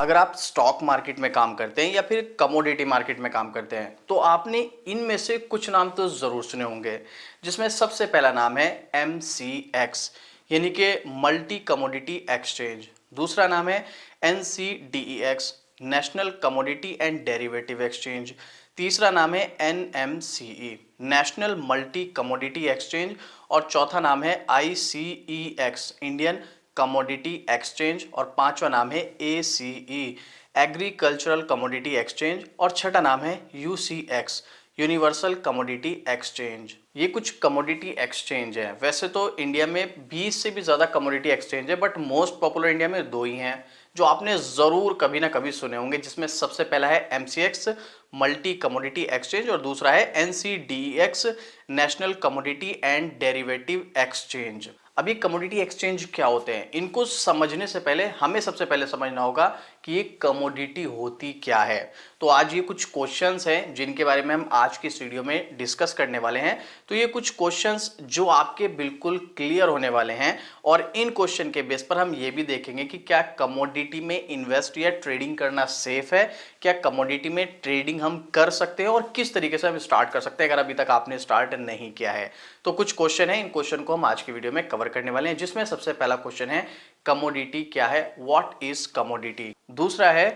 अगर आप stock market में काम करते हैं या फिर कमोडिटी मार्केट में काम करते हैं तो आपने इनमें से कुछ नाम तो जरूर सुने होंगे, जिसमें सबसे पहला नाम है MCX यानी कि मल्टी कमोडिटी एक्सचेंज। दूसरा नाम है NCDEX national commodity and derivative exchange. तीसरा नाम है NMCE national multi commodity exchange. और चौथा नाम है ICEX इंडियन कमोडिटी एक्सचेंज। और पांचवा नाम है ACE एग्रीकल्चरल कमोडिटी एक्सचेंज। और छठा नाम है UCX यूनिवर्सल कमोडिटी एक्सचेंज। ये कुछ कमोडिटी एक्सचेंज है। वैसे तो इंडिया में 20 से भी ज्यादा कमोडिटी एक्सचेंज है, बट मोस्ट पॉपुलर इंडिया में दो ही हैं जो आपने जरूर कभी ना कभी सुने होंगे, जिसमें सबसे पहला है MCX मल्टी कमोडिटी एक्सचेंज और दूसरा है NCDEX national commodity and derivative exchange. अब ये कमोडिटी एक्सचेंज क्या होते हैं, इनको समझने से पहले हमें सबसे पहले समझना होगा कि ये कमोडिटी होती क्या है। तो आज ये कुछ क्वेश्चंस हैं जिनके बारे में हम आज की इस वीडियो में डिस्कस करने वाले हैं। तो ये कुछ क्वेश्चंस जो आपके बिल्कुल क्लियर होने वाले हैं और इन क्वेश्चन के बेस पर हम ये भी देखेंगे कि क्या कमोडिटी में इन्वेस्ट या ट्रेडिंग करना सेफ है, क्या कमोडिटी में ट्रेडिंग हम कर सकते हैं और किस तरीके से हम स्टार्ट कर सकते हैं अगर अभी तक आपने स्टार्ट नहीं किया है। तो कुछ क्वेश्चन है, इन क्वेश्चन को हम आज की वीडियो में कवर करने वाले हैं, जिसमें सबसे पहला क्वेश्चन है कमोडिटी क्या है, व्हाट इज कमोडिटी। दूसरा है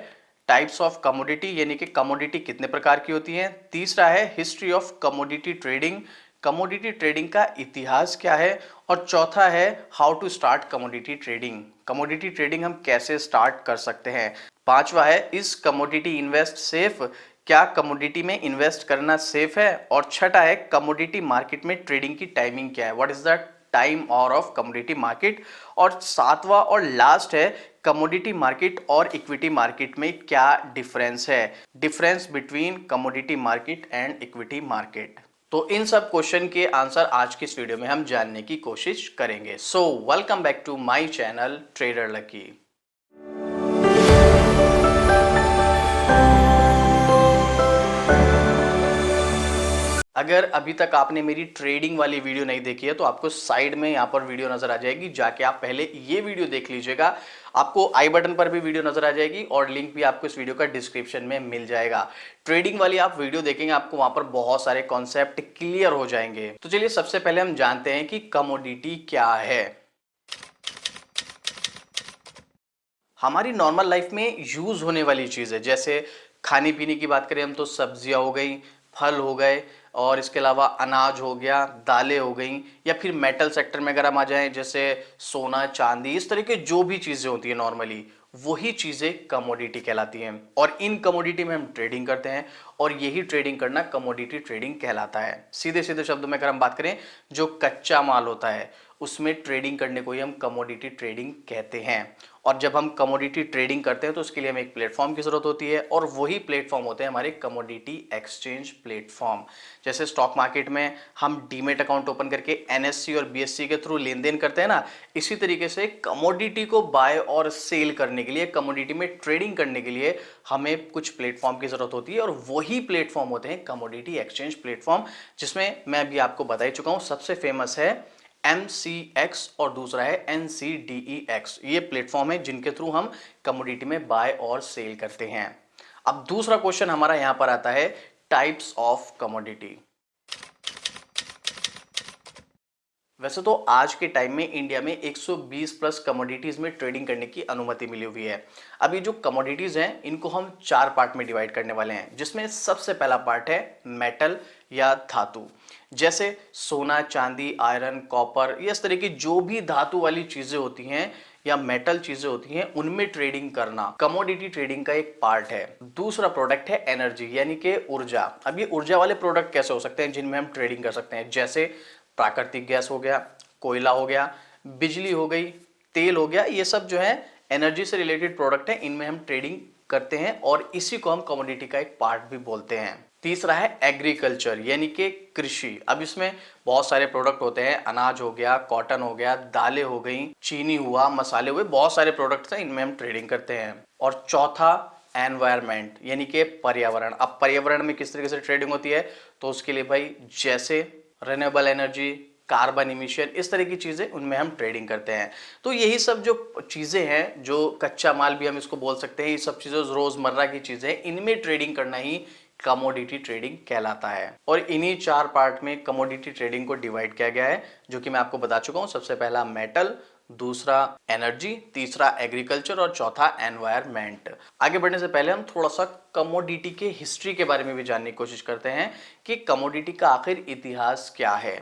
टाइप्स ऑफ कमोडिटी यानी कि कमोडिटी कितने प्रकार की होती है। तीसरा है history of commodity trading, commodity trading का इतिहास क्या है। और चौथा है how to start commodity trading, commodity trading हम कैसे स्टार्ट कर सकते हैं। पांचवा है इज कमोडिटी इन्वेस्ट सेफ, क्या कमोडिटी में इन्वेस्ट करना सेफ है। और छठा है कमोडिटी मार्केट में ट्रेडिंग की टाइमिंग क्या है, व्हाट इज द टाइम और ऑफ कमोडिटी मार्केट। और सातवां और लास्ट है कमोडिटी मार्केट और इक्विटी मार्केट में क्या डिफरेंस है, difference between commodity market and equity market. तो इन सब क्वेश्चन के आंसर आज की इस वीडियो में हम जानने की कोशिश करेंगे। So welcome back to my channel trader Lucky. अगर अभी तक आपने मेरी ट्रेडिंग वाली वीडियो नहीं देखी है तो आपको साइड में यहां पर वीडियो नजर आ जाएगी, जाके आप पहले ये वीडियो देख लीजिएगा। आपको आई बटन पर भी वीडियो नजर आ जाएगी और लिंक भी आपको इस वीडियो का डिस्क्रिप्शन में मिल जाएगा। ट्रेडिंग वाली आप वीडियो देखेंगे, आपको वहां पर बहुत सारे कॉन्सेप्ट क्लियर हो जाएंगे। तो चलिए सबसे पहले हम जानते हैं कि कमोडिटी क्या है। हमारी नॉर्मल लाइफ में यूज होने वाली चीज है, जैसे खाने पीने की बात करें हम तो सब्जियां हो गई, फल हो गए, और इसके अलावा अनाज हो गया, दालें हो गई, या फिर मेटल सेक्टर में अगर हम आ जाएं जैसे सोना चांदी, इस तरह के जो भी चीजें होती है नॉर्मली वही चीजें कमोडिटी कहलाती हैं। और इन कमोडिटी में हम ट्रेडिंग करते हैं और यही ट्रेडिंग करना कमोडिटी ट्रेडिंग कहलाता है। सीधे सीधे शब्दों में अगर हम बात करें, जो कच्चा माल होता है उसमें ट्रेडिंग करने को ही हम कमोडिटी ट्रेडिंग कहते हैं। और जब हम कमोडिटी ट्रेडिंग करते हैं तो उसके लिए हमें एक प्लेटफॉर्म की जरूरत होती है और वही प्लेटफॉर्म होते हैं हमारे कमोडिटी एक्सचेंज प्लेटफॉर्म। जैसे स्टॉक मार्केट में हम डीमेट अकाउंट ओपन करके NSE और BSE के थ्रू लेन देन करते हैं ना, इसी तरीके से कमोडिटी को बाय और सेल करने के लिए, कमोडिटी में ट्रेडिंग करने के लिए हमें कुछ प्लेटफॉर्म की जरूरत होती है और वही प्लेटफॉर्म होते हैं कमोडिटी एक्सचेंज प्लेटफॉर्म, जिसमें मैं अभी आपको बता ही चुका हूं सबसे फेमस है MCX और दूसरा है NCDEX। ये प्लेटफॉर्म है जिनके थ्रू हम कमोडिटी में बाय और सेल करते हैं। अब दूसरा क्वेश्चन हमारा यहां पर आता है टाइप्स ऑफ कमोडिटी। वैसे तो आज के टाइम में इंडिया में 120 प्लस कमोडिटीज में ट्रेडिंग करने की अनुमति मिली हुई है। अभी जो कमोडिटीज हैं इनको हम चार पार्ट में डिवाइड करने वाले हैं, जिसमें सबसे पहला पार्ट है मेटल या धातु, जैसे सोना चांदी आयरन कॉपर, इस तरह की जो भी धातु वाली चीजें होती हैं या मेटल चीजें होती हैं उनमें ट्रेडिंग करना कमोडिटी ट्रेडिंग का एक पार्ट है। दूसरा प्रोडक्ट है एनर्जी यानी कि ऊर्जा। अब ये ऊर्जा वाले प्रोडक्ट कैसे हो सकते हैं जिनमें हम ट्रेडिंग कर सकते हैं, जैसे प्राकृतिक गैस हो गया, कोयला हो गया, बिजली हो गई, तेल हो गया, ये सब जो है एनर्जी से रिलेटेड प्रोडक्ट है, इनमें हम ट्रेडिंग करते हैं और इसी को हम कमोडिटी का एक पार्ट भी बोलते हैं। तीसरा है एग्रीकल्चर यानी कि कृषि। अब इसमें बहुत सारे प्रोडक्ट होते हैं, अनाज हो गया, कॉटन हो गया, दालें हो गई, चीनी हुआ, मसाले हुए, बहुत सारे प्रोडक्ट्स हैं, इनमें हम ट्रेडिंग करते हैं। और चौथा एनवायरमेंट यानी कि पर्यावरण। अब पर्यावरण में किस तरीके से ट्रेडिंग होती है, तो उसके लिए भाई जैसे रिन्यूएबल एनर्जी, कार्बन इमिशन, इस तरह की चीज़ें उनमें हम ट्रेडिंग करते हैं। तो यही सब जो चीज़ें हैं, जो कच्चा माल भी हम इसको बोल सकते हैं, ये सब चीज़ें रोज़मर्रा की चीज़ें, इनमें ट्रेडिंग करना ही कमोडिटी ट्रेडिंग कहलाता है। और इन्हीं 4 पार्ट में कमोडिटी ट्रेडिंग को डिवाइड किया गया है, जो कि मैं आपको बता चुका हूं। सबसे पहला मेटल, दूसरा एनर्जी, तीसरा एग्रीकल्चर और चौथा एनवायरमेंट। आगे बढ़ने से पहले हम थोड़ा सा कमोडिटी के हिस्ट्री के बारे में भी जानने की कोशिश करते हैं कि कमोडिटी का आखिर इतिहास क्या है।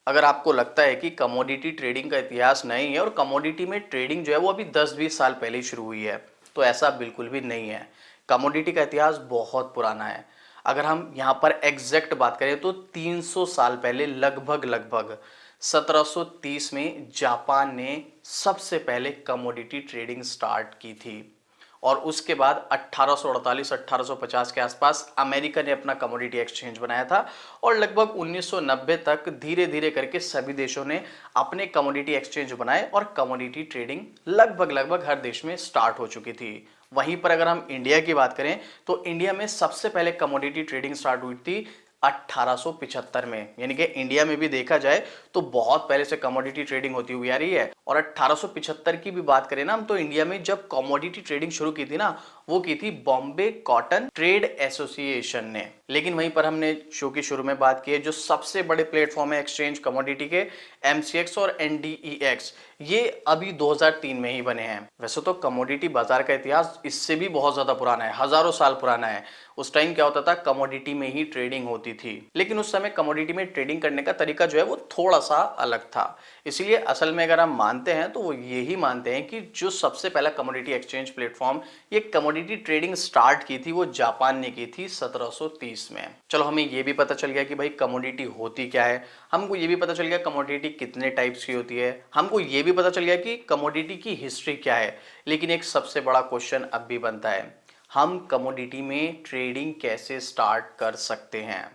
अगर आपको लगता है कि कमोडिटी ट्रेडिंग का इतिहास नहीं है और कमोडिटी में ट्रेडिंग जो है वो अभी 10-20 साल पहले ही शुरू हुई है, तो ऐसा बिल्कुल भी नहीं है। कमोडिटी का इतिहास बहुत पुराना है। अगर हम यहाँ पर एग्जैक्ट बात करें तो 300 साल पहले, लगभग लगभग 1730 में जापान ने सबसे पहले कमोडिटी ट्रेडिंग स्टार्ट की थी। और उसके बाद 1848-1850 के आसपास अमेरिका ने अपना कमोडिटी एक्सचेंज बनाया था। और लगभग 1990 तक धीरे धीरे करके सभी देशों ने अपने कमोडिटी एक्सचेंज बनाए और कमोडिटी ट्रेडिंग लगभग लगभग हर देश में स्टार्ट हो चुकी थी। वहीं पर अगर हम इंडिया की बात करें तो इंडिया में सबसे पहले कमोडिटी ट्रेडिंग स्टार्ट हुई थी 1875 में। यानी कि इंडिया में भी देखा जाए तो बहुत पहले से कमोडिटी ट्रेडिंग होती हुई आ रही है। और 1875 की भी बात करें ना हम, तो इंडिया में जब कमोडिटी ट्रेडिंग शुरू की थी ना, वो की थी बॉम्बे कॉटन ट्रेड एसोसिएशन ने। लेकिन वहीं पर हमने शो की शुरू में बात की है, जो सबसे बड़े प्लेटफॉर्म है एक्सचेंज कमोडिटी के, एमसीएक्स और एनडीईएक्स, ये अभी 2003 में ही बने हैं। वैसे तो कमोडिटी बाजार का इतिहास इससे भी बहुत ज्यादा पुराना है, हजारों साल पुराना है। उस टाइम क्या होता था, कमोडिटी में ही ट्रेडिंग होती थी। लेकिन उस समय कमोडिटी में ट्रेडिंग करने का तरीका जो है वो थोड़ा सा अलग था। इसलिए असल में अगर हम मानते हैं तो वो यही मानते हैं कि जो सबसे पहला कमोडिटी एक्सचेंज प्लेटफॉर्म, ये कमोडिटी ट्रेडिंग स्टार्ट की थी, वो जापान ने की थी 1730 में। चलो हमें ये भी पता चल गया कि भाई कमोडिटी होती क्या है। हमको ये भी पता चल गया कमोडिटी कितने टाइप्स की होती है। हमको ये भी पता चल गया कि कमोडिटी की हिस्ट्री क्या है। लेकिन एक सबसे बड़ा क्वेश्चन अब भी बनता है, हम कमोडिटी में ट्रेडिंग कैसे स्टार्ट कर सकते हैं।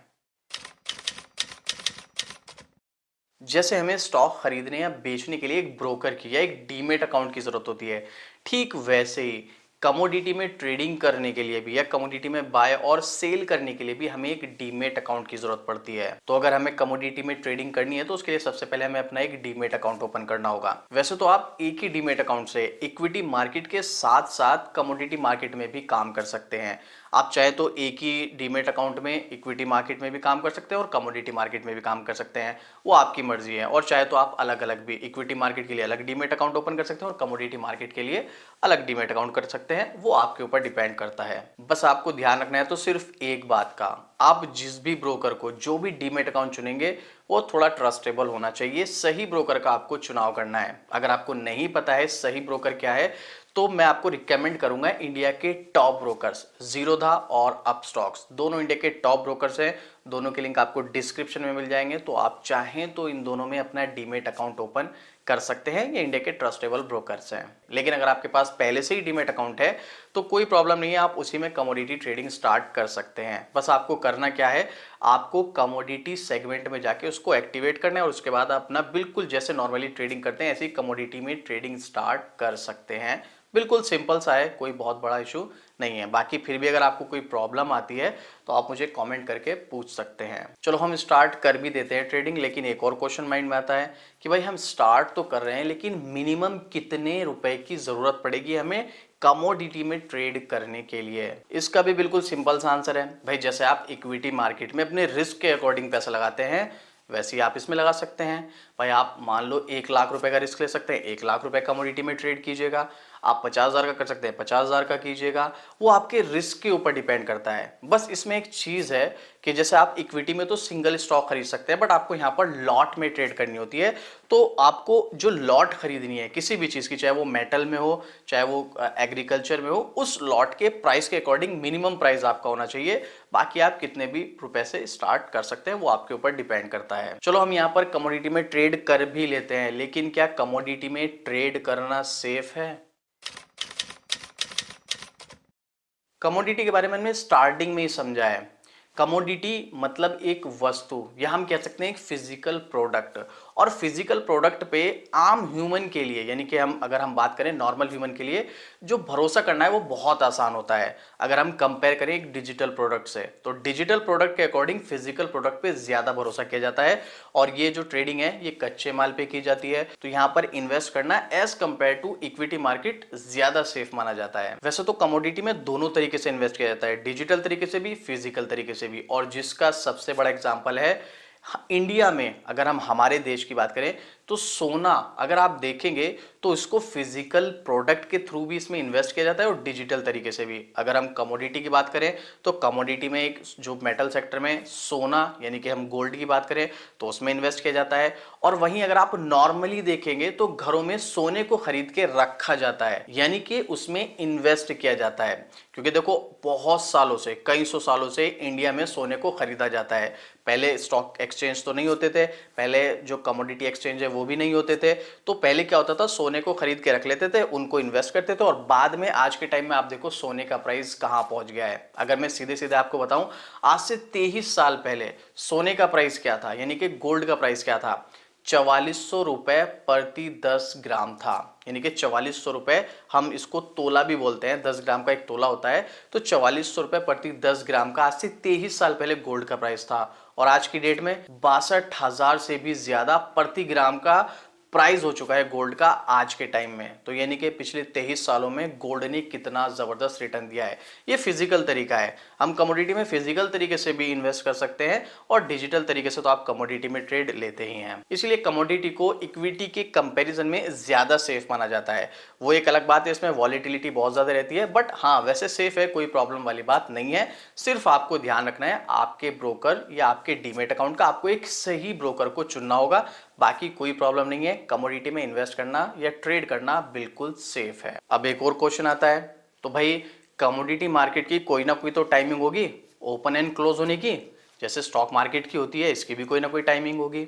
जैसे हमें स्टॉक खरीदने या बेचने के लिए एक ब्रोकर की या एक डीमेट अकाउंट की जरूरत होती है, ठीक वैसे ही कमोडिटी में ट्रेडिंग करने के लिए भी या कमोडिटी में बाय और सेल करने के लिए भी हमें एक डीमेट अकाउंट की जरूरत पड़ती है। तो अगर हमें कमोडिटी में ट्रेडिंग करनी है तो उसके लिए सबसे पहले हमें अपना एक डीमेट अकाउंट ओपन करना होगा। वैसे तो आप एक ही डीमेट अकाउंट से इक्विटी मार्केट के साथ साथ कमोडिटी मार्केट में भी काम कर सकते हैं। आप चाहे तो एक ही डीमेट अकाउंट में इक्विटी मार्केट में भी काम कर सकते हैं और कमोडिटी मार्केट में भी काम कर सकते हैं, वो आपकी मर्जी है। और चाहे तो आप अलग अलग भी, इक्विटी मार्केट के लिए अलग डीमेट अकाउंट ओपन कर सकते हैं और कमोडिटी मार्केट के लिए अलग डीमेट अकाउंट कर सकते हैं, वो आपके ऊपर डिपेंड करता है। बस आपको ध्यान रखना है तो सिर्फ एक बात का, आप जिस भी ब्रोकर को जो भी डीमेट अकाउंट चुनेंगे वो थोड़ा ट्रस्टेबल होना चाहिए। सही ब्रोकर का आपको चुनाव करना है। अगर आपको नहीं पता है सही ब्रोकर क्या है, तो मैं आपको रिकमेंड करूंगा इंडिया के टॉप ब्रोकर्स, जीरोधा और अपस्टॉक्स, दोनों इंडिया के टॉप ब्रोकर्स हैं। दोनों के लिंक आपको डिस्क्रिप्शन में मिल जाएंगे। तो आप चाहें तो इन दोनों में अपना डीमेट अकाउंट ओपन कर सकते हैं। ये इंडिया के ट्रस्टेबल ब्रोकर्स हैं। लेकिन अगर आपके पास पहले से ही डीमेट अकाउंट है तो कोई प्रॉब्लम नहीं है, आप उसी में कमोडिटी ट्रेडिंग स्टार्ट कर सकते हैं। बस आपको करना क्या है, आपको कमोडिटी सेगमेंट में जाके उसको एक्टिवेट करना है और उसके बाद अपना बिल्कुल जैसे नॉर्मली ट्रेडिंग करते हैं ऐसे ही कमोडिटी में ट्रेडिंग स्टार्ट कर सकते हैं। बिल्कुल सिंपल सा है, कोई बहुत बड़ा इशू नहीं है। बाकी फिर भी अगर आपको कोई प्रॉब्लम आती है तो आप मुझे कमेंट करके पूछ सकते हैं। चलो हम स्टार्ट कर भी देते हैं ट्रेडिंग। लेकिन एक और क्वेश्चन माइंड में आता है कि भाई हम स्टार्ट तो कर रहे हैं, लेकिन मिनिमम कितने रुपए की जरूरत पड़ेगी हमें कमोडिटी में ट्रेड करने के लिए। इसका भी बिल्कुल सिंपल सा आंसर है भाई, जैसे आप इक्विटी मार्केट में अपने रिस्क के अकॉर्डिंग पैसा लगाते हैं, वैसे ही आप इसमें लगा सकते हैं। भाई आप मान लो 1 लाख रुपए का रिस्क ले सकते हैं, 1 लाख रुपए कमोडिटी में ट्रेड कीजिएगा। आप 50,000 का कर सकते हैं, 50,000 का कीजिएगा। वो आपके रिस्क के ऊपर डिपेंड करता है। बस इसमें एक चीज है कि जैसे आप इक्विटी में तो सिंगल स्टॉक खरीद सकते हैं, बट आपको यहाँ पर लॉट में ट्रेड करनी होती है। तो आपको जो लॉट खरीदनी है किसी भी चीज की, चाहे वो मेटल में हो चाहे वो एग्रीकल्चर में हो, उस लॉट के प्राइस के अकॉर्डिंग मिनिमम प्राइस आपका होना चाहिए। बाकी आप कितने भी रुपए से स्टार्ट कर सकते हैं, वो आपके ऊपर डिपेंड करता है। चलो हम यहाँ पर कमोडिटी में ट्रेड कर भी लेते हैं, लेकिन क्या कमोडिटी में ट्रेड करना सेफ है? कमोडिटी के बारे में हमने स्टार्टिंग में ही समझा है। कमोडिटी मतलब एक वस्तु या हम कह सकते हैं एक फिजिकल प्रोडक्ट, और फिजिकल प्रोडक्ट पे आम ह्यूमन के लिए, यानी कि अगर हम बात करें नॉर्मल ह्यूमन के लिए, जो भरोसा करना है वो बहुत आसान होता है अगर हम कंपेयर करें एक डिजिटल प्रोडक्ट से। तो डिजिटल प्रोडक्ट के अकॉर्डिंग फिजिकल प्रोडक्ट पे ज्यादा भरोसा किया जाता है और ये जो ट्रेडिंग है ये कच्चे माल पे की जाती है। तो यहां पर इन्वेस्ट करना as compare to equity market ज्यादा सेफ माना जाता है। वैसे तो कमोडिटी में दोनों तरीके से इन्वेस्ट किया जाता है, डिजिटल तरीके से भी, फिजिकल तरीके से भी। और जिसका सबसे बड़ा एग्जांपल है इंडिया में, अगर हम हमारे देश की बात करें तो सोना अगर आप देखेंगे तो इसको फिजिकल प्रोडक्ट के थ्रू भी इसमें इन्वेस्ट किया जाता है और डिजिटल तरीके से भी। अगर हम कमोडिटी की बात करें तो कमोडिटी में एक जो मेटल सेक्टर में सोना यानी कि हम गोल्ड की बात करें तो उसमें इन्वेस्ट किया जाता है। और वहीं अगर आप नॉर्मली देखेंगे तो घरों में सोने को खरीद के रखा जाता है, यानी कि उसमें इन्वेस्ट किया जाता है। क्योंकि देखो बहुत सालों से, कई सौ सालों से इंडिया में सोने को खरीदा जाता है। पहले स्टॉक एक्सचेंज तो नहीं होते थे, पहले जो कमोडिटी एक्सचेंज है वो भी नहीं होते थे। तो पहले क्या होता था, सोने को खरीद के रख लेते थे, उनको इन्वेस्ट करते थे और बाद में आज के टाइम में आप देखो सोने का प्राइस कहां पहुंच गया है। अगर मैं सीधे सीधे आपको बताऊं, आज से 23 साल पहले सोने का प्राइस क्या था, यानी कि गोल्ड का प्राइस क्या था, 4400 रुपए प्रति 10 ग्राम था। यानी कि 4400 रुपए, हम इसको तोला भी बोलते हैं, 10 ग्राम का एक तोला होता है। तो 4400 रुपए प्रति 10 ग्राम का आज से 23 साल पहले गोल्ड का प्राइस था। और आज की डेट में 62,000 से भी ज्यादा प्रति ग्राम का प्राइस हो चुका है गोल्ड का आज के टाइम में। तो यानी कि पिछले 23 सालों में गोल्ड ने कितना जबरदस्त रिटर्न दिया है। ये फिजिकल तरीका है। हम कमोडिटी में फिजिकल तरीके से भी इन्वेस्ट कर सकते हैं और डिजिटल तरीके से तो आप कमोडिटी में ट्रेड लेते ही हैं। इसलिए कमोडिटी को इक्विटी के कंपैरिजन में ज्यादा सेफ माना जाता है। वो एक अलग बात है, इसमें वॉलेटिलिटी बहुत ज्यादा रहती है, बट हाँ वैसे सेफ है, कोई प्रॉब्लम वाली बात नहीं है। सिर्फ आपको ध्यान रखना है आपके ब्रोकर या आपके डीमेट अकाउंट का, आपको एक सही ब्रोकर को चुनना होगा, बाकी कोई प्रॉब्लम नहीं है। कमोडिटी में इन्वेस्ट करना या ट्रेड करना बिल्कुल सेफ है। अब एक और क्वेश्चन आता है, तो भाई कमोडिटी मार्केट की कोई ना कोई तो टाइमिंग होगी ओपन एंड क्लोज होने की, जैसे स्टॉक मार्केट की होती है, इसकी भी कोई ना कोई टाइमिंग होगी।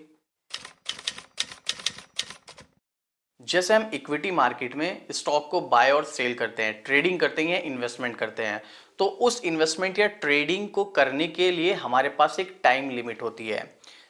जैसे हम इक्विटी मार्केट में स्टॉक को बाय और सेल करते हैं, ट्रेडिंग करते हैं, इन्वेस्टमेंट करते हैं, तो उस इन्वेस्टमेंट या ट्रेडिंग को करने के लिए हमारे पास एक टाइम लिमिट होती है,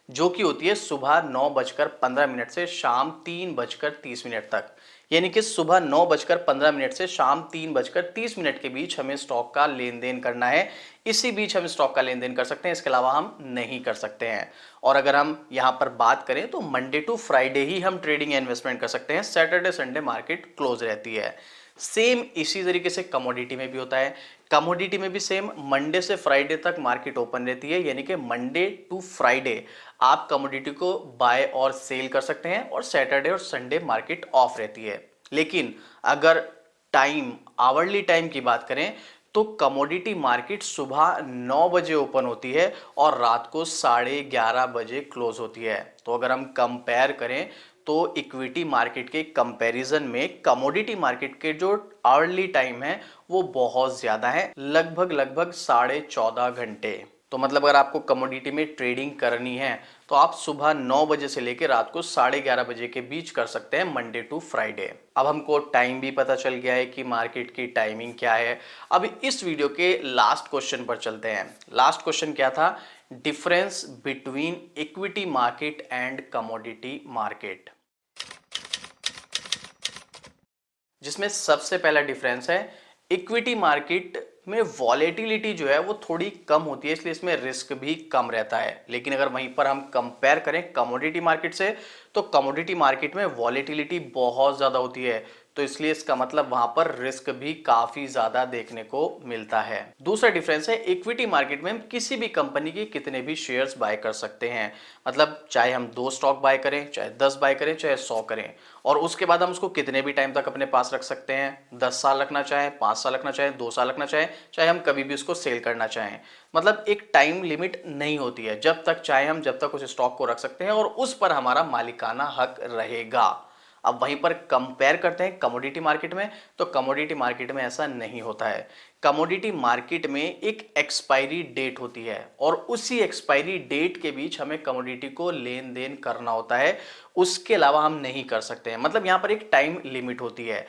जो कि होती है सुबह 9:15 से शाम 3:30 तक। यानी कि सुबह 9:15 से शाम 3:30 के बीच हमें स्टॉक का लेन देन करना है। इसी बीच हम स्टॉक का लेन देन कर सकते हैं, इसके अलावा हम नहीं कर सकते हैं। और अगर हम यहां पर बात करें तो मंडे टू फ्राइडे ही हम ट्रेडिंग या इन्वेस्टमेंट कर सकते हैं, सैटरडे संडे मार्केट क्लोज रहती है। सेम इसी तरीके से कमोडिटी में भी होता है। कमोडिटी में भी सेम मंडे से फ्राइडे तक मार्केट ओपन रहती है, यानी कि मंडे टू फ्राइडे आप कमोडिटी को बाय और सेल कर सकते हैं और सैटरडे और संडे मार्केट ऑफ रहती है। लेकिन अगर टाइम, आवरली टाइम की बात करें तो कमोडिटी मार्केट सुबह 9 बजे ओपन होती है और रात को 11:30 बजे क्लोज होती है। तो अगर हम कंपेयर करें तो इक्विटी मार्केट के कंपैरिजन में कमोडिटी मार्केट के जो अर्ली टाइम है वो बहुत ज्यादा है, लगभग 14.5 घंटे। तो मतलब अगर आपको कमोडिटी में ट्रेडिंग करनी है तो आप सुबह 9 बजे से लेकर रात को 11:30 बजे के बीच कर सकते हैं, मंडे टू फ्राइडे। अब हमको टाइम भी पता चल गया है कि मार्केट की टाइमिंग क्या है। अब इस वीडियो के लास्ट क्वेश्चन पर चलते हैं। लास्ट क्वेश्चन क्या था, difference between equity market and commodity market, जिसमें सबसे पहला डिफरेंस है इक्विटी मार्केट में वॉलेटिलिटी जो है वो थोड़ी कम होती है, इसलिए इसमें रिस्क भी कम रहता है। लेकिन अगर वहीं पर हम कंपेयर करें कमोडिटी मार्केट से तो कमोडिटी मार्केट में वॉलेटिलिटी बहुत ज्यादा होती है, तो इसलिए इसका मतलब वहां पर रिस्क भी काफी ज्यादा देखने को मिलता है। दूसरा डिफरेंस है इक्विटी मार्केट में हम किसी भी कंपनी के कितने भी शेयर्स बाय कर सकते हैं, मतलब चाहे हम 2 स्टॉक बाय करें, चाहे 10 बाय करें, चाहे 100 करें, और उसके बाद हम उसको कितने भी टाइम तक अपने पास रख सकते हैं। 10 साल रखना चाहे, 5 साल रखना चाहे, 2 साल रखना चाहे, चाहे हम कभी भी उसको सेल करना चाहें। मतलब एक टाइम लिमिट नहीं होती है, जब तक चाहे हम जब तक उस स्टॉक को रख सकते हैं और उस पर हमारा मालिकाना हक रहेगा। अब वहीं पर कंपेयर करते हैं कमोडिटी मार्केट में, तो कमोडिटी मार्केट में ऐसा नहीं होता है। कमोडिटी मार्केट में एक एक्सपायरी डेट होती है और उसी एक्सपायरी डेट के बीच हमें कमोडिटी को लेन देन करना होता है, उसके अलावा हम नहीं कर सकते हैं। मतलब यहां पर एक टाइम लिमिट होती है।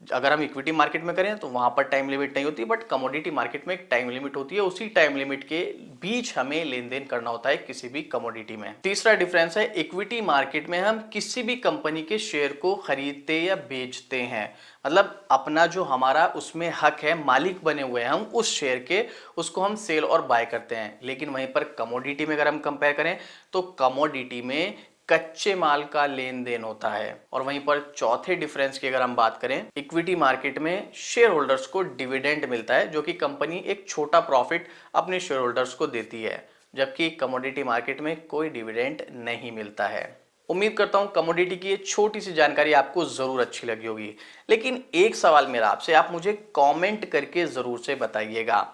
अगर हम इक्विटी मार्केट में करें तो वहां पर टाइम लिमिट नहीं होती, बट कमोडिटी मार्केट में एक टाइम लिमिट होती है, उसी टाइम लिमिट के बीच हमें लेन देन करना होता है किसी भी कमोडिटी में। तीसरा डिफरेंस है इक्विटी मार्केट में हम किसी भी कंपनी के शेयर को खरीदते या बेचते हैं, मतलब अपना जो हमारा उसमें हक है, मालिक बने हुए हैं हम उस शेयर के, उसको हम सेल और बाय करते हैं। लेकिन वहीं पर कमोडिटी में अगर हम कंपेयर करें तो कमोडिटी में कच्चे माल का लेन देन होता है। और वहीं पर चौथे डिफरेंस की अगर हम बात करें, इक्विटी मार्केट में शेयर होल्डर्स को डिविडेंड मिलता है, जो कि कंपनी एक छोटा प्रॉफिट अपने शेयर होल्डर्स को देती है, जबकि कमोडिटी मार्केट में कोई डिविडेंड नहीं मिलता है। उम्मीद करता हूं कमोडिटी की ये छोटी सी जानकारी आपको जरूर अच्छी लगी होगी। लेकिन एक सवाल मेरा आपसे, आप मुझे कमेंट करके जरूर से बताइएगा,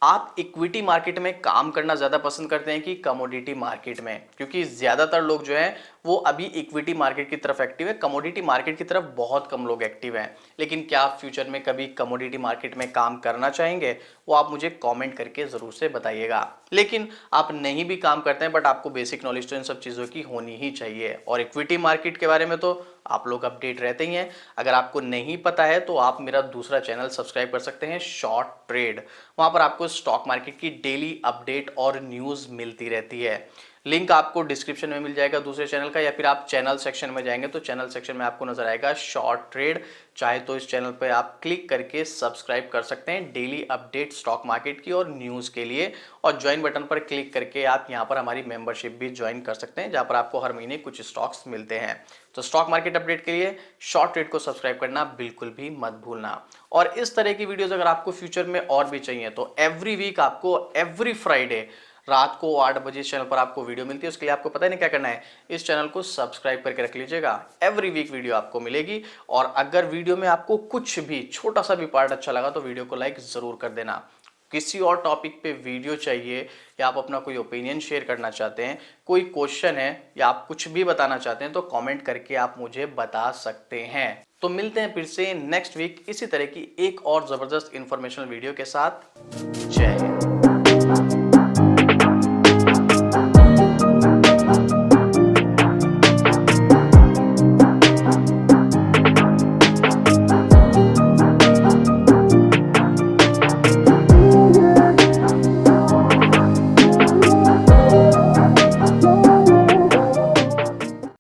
आप इक्विटी मार्केट में काम करना ज्यादा पसंद करते हैं कि कमोडिटी मार्केट में? क्योंकि ज्यादातर लोग जो हैं वो अभी इक्विटी मार्केट की तरफ एक्टिव है, कमोडिटी मार्केट की तरफ बहुत कम लोग एक्टिव हैं। लेकिन क्या आप फ्यूचर में कभी कमोडिटी मार्केट में काम करना चाहेंगे, वो आप मुझे कमेंट करके जरूर से बताइएगा। लेकिन आप नहीं भी काम करते हैं बट आपको बेसिक नॉलेज तो इन सब चीजों की होनी ही चाहिए। और इक्विटी मार्केट के बारे में तो आप लोग अपडेट रहते ही हैं। अगर आपको नहीं पता है तो आप मेरा दूसरा चैनल सब्सक्राइब कर सकते हैं, शॉर्ट ट्रेड। वहां पर आपको स्टॉक मार्केट की डेली अपडेट और न्यूज मिलती रहती है। लिंक आपको डिस्क्रिप्शन में मिल जाएगा दूसरे चैनल का, या फिर आप चैनल सेक्शन में जाएंगे तो चैनल सेक्शन में आपको नजर आएगा शॉर्ट ट्रेड। चाहे तो इस चैनल पर आप क्लिक करके सब्सक्राइब कर सकते हैं डेली अपडेट स्टॉक मार्केट की और न्यूज के लिए। और ज्वाइन बटन पर क्लिक करके आप यहां पर हमारी मेंबरशिप भी ज्वाइन कर सकते हैं, जहां पर आपको हर महीने कुछ स्टॉक्स मिलते हैं। तो स्टॉक मार्केट अपडेट के लिए शॉर्ट ट्रेड को सब्सक्राइब करना बिल्कुल भी मत भूलना। और इस तरह की वीडियोस अगर आपको फ्यूचर में और भी चाहिए तो एवरी वीक आपको एवरी फ्राइडे रात को 8 बजे इस चैनल पर आपको वीडियो मिलती है। उसके लिए आपको पता नहीं क्या करना है, इस चैनल को सब्सक्राइब करके रख लीजिएगा। एवरी वीक वीडियो आपको मिलेगी। और अगर वीडियो में आपको कुछ भी छोटा सा भी पार्ट अच्छा लगा तो वीडियो को लाइक जरूर कर देना। किसी और टॉपिक पे वीडियो चाहिए, या आप अपना कोई ओपिनियन शेयर करना चाहते हैं, कोई क्वेश्चन है, या आप कुछ भी बताना चाहते हैं तो कमेंट करके आप मुझे बता सकते हैं। तो मिलते हैं फिर से नेक्स्ट वीक इसी तरह की एक और जबरदस्त इंफॉर्मेशनल वीडियो के साथ। जय हिंद।